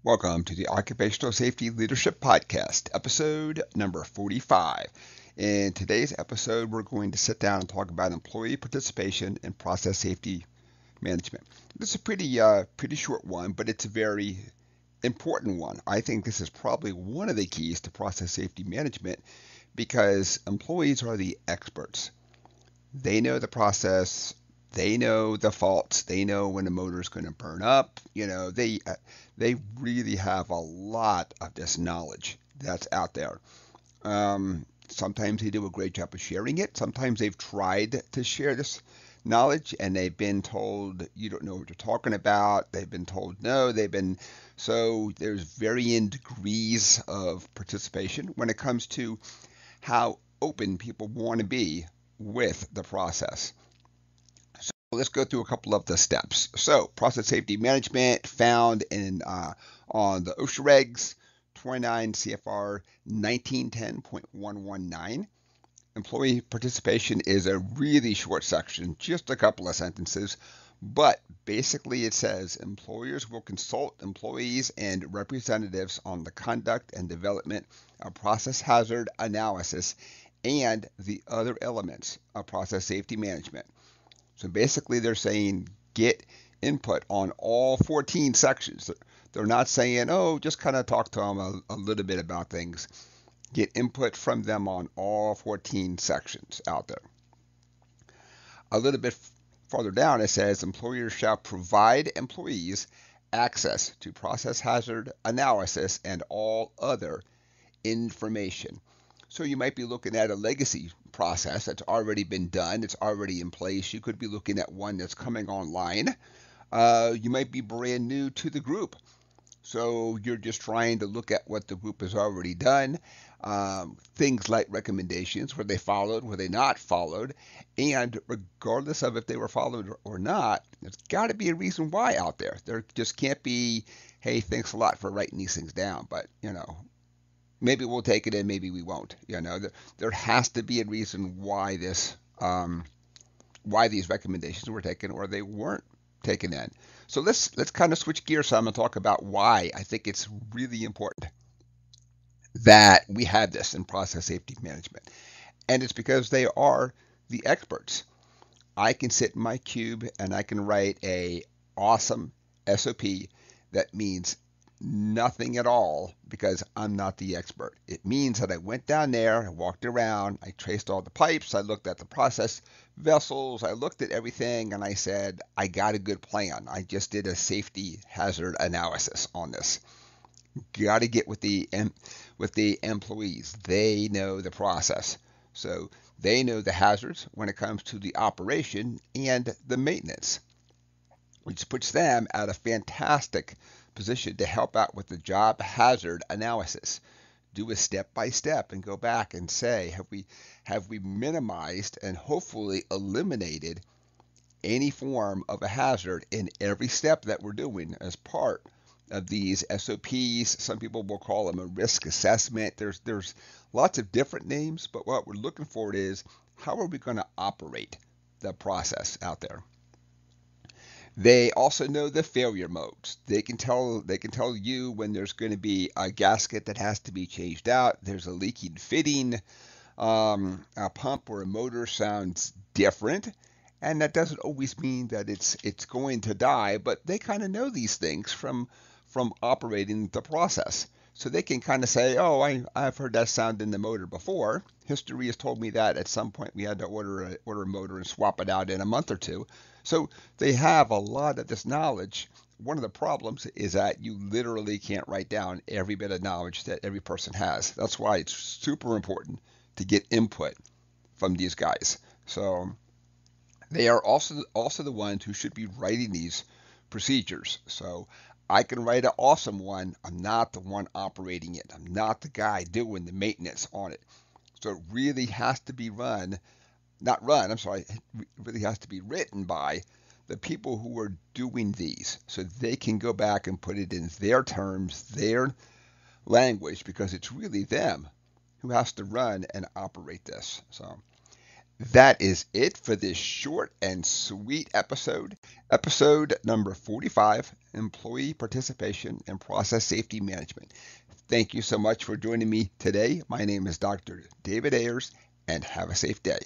Welcome to the Occupational Safety Leadership Podcast, episode number 45. In today's episode, we're going to sit down and talk about employee participation in process safety management. This is a pretty short one, but it's a very important one. I think this is probably one of the keys to process safety management because employees are the experts. They know the process. They know the faults. They know when the motor is going to burn up. They really have a lot of this knowledge that's out there. Sometimes they do a great job of sharing it. Sometimes they've tried to share this knowledge and they've been told you don't know what you're talking about. They've been told no. So there's varying degrees of participation when it comes to how open people want to be with the process. So let's go through a couple of the steps. So process safety management found in on the OSHA regs 29 CFR 1910.119. Employee participation is a really short section, just a couple of sentences, but basically it says employers will consult employees and representatives on the conduct and development of process hazard analysis and the other elements of process safety management. So basically they're saying get input on all 14 sections. They're not saying, oh, just kind of talk to them a little bit about things. Get input from them on all 14 sections out there. A little bit farther down, it says employers shall provide employees access to process hazard analysis and all other information. So you might be looking at a legacy process that's already been done, it's already in place. You could be looking at one that's coming online. You might be brand new to the group. So you're just trying to look at what the group has already done. Things like recommendations, were they followed, were they not followed? And regardless of if they were followed or not, there's got to be a reason why out there. There just can't be, hey, thanks a lot for writing these things down, but maybe we'll take it and maybe we won't. There has to be a reason why why these recommendations were taken or they weren't taken in. So let's kind of switch gears some and talk about why I think it's really important that we have this in process safety management. And it's because they are the experts. I can sit in my cube and I can write a awesome SOP that means nothing at all because I'm not the expert. It means that I went down there, I walked around, I traced all the pipes, I looked at the process vessels, I looked at everything, and I said, I got a good plan. I just did a safety hazard analysis on this. Got to get with the employees. They know the process. So they know the hazards when it comes to the operation and the maintenance, which puts them at a fantastic position to help out with the job hazard analysis. Do a step by step and go back and say, have we minimized and hopefully eliminated any form of a hazard in every step that we're doing as part of these SOPs. Some people will call them a risk assessment. There's lots of different names, but what we're looking for is how are we going to operate the process out there. They also know the failure modes. They can tell you when there's going to be a gasket that has to be changed out. There's a leaking fitting, a pump or a motor sounds different, and that doesn't always mean that it's going to die. But they kind of know these things from operating the process. So they can kind of say, oh, I've heard that sound in the motor before. History has told me that at some point we had to order a motor and swap it out in a month or two. So they have a lot of this knowledge. One of the problems is that you literally can't write down every bit of knowledge that every person has. That's why it's super important to get input from these guys. So they are also the ones who should be writing these procedures. So I can write an awesome one. I'm not the one operating it. I'm not the guy doing the maintenance on it. So it really has to be it really has to be written by the people who are doing these so they can go back and put it in their terms, their language, because it's really them who has to run and operate this. So That is it for this short and sweet episode number 45, Employee Participation in Process Safety Management. Thank you so much for joining me today. My name is Dr. David Ayers, and have a safe day.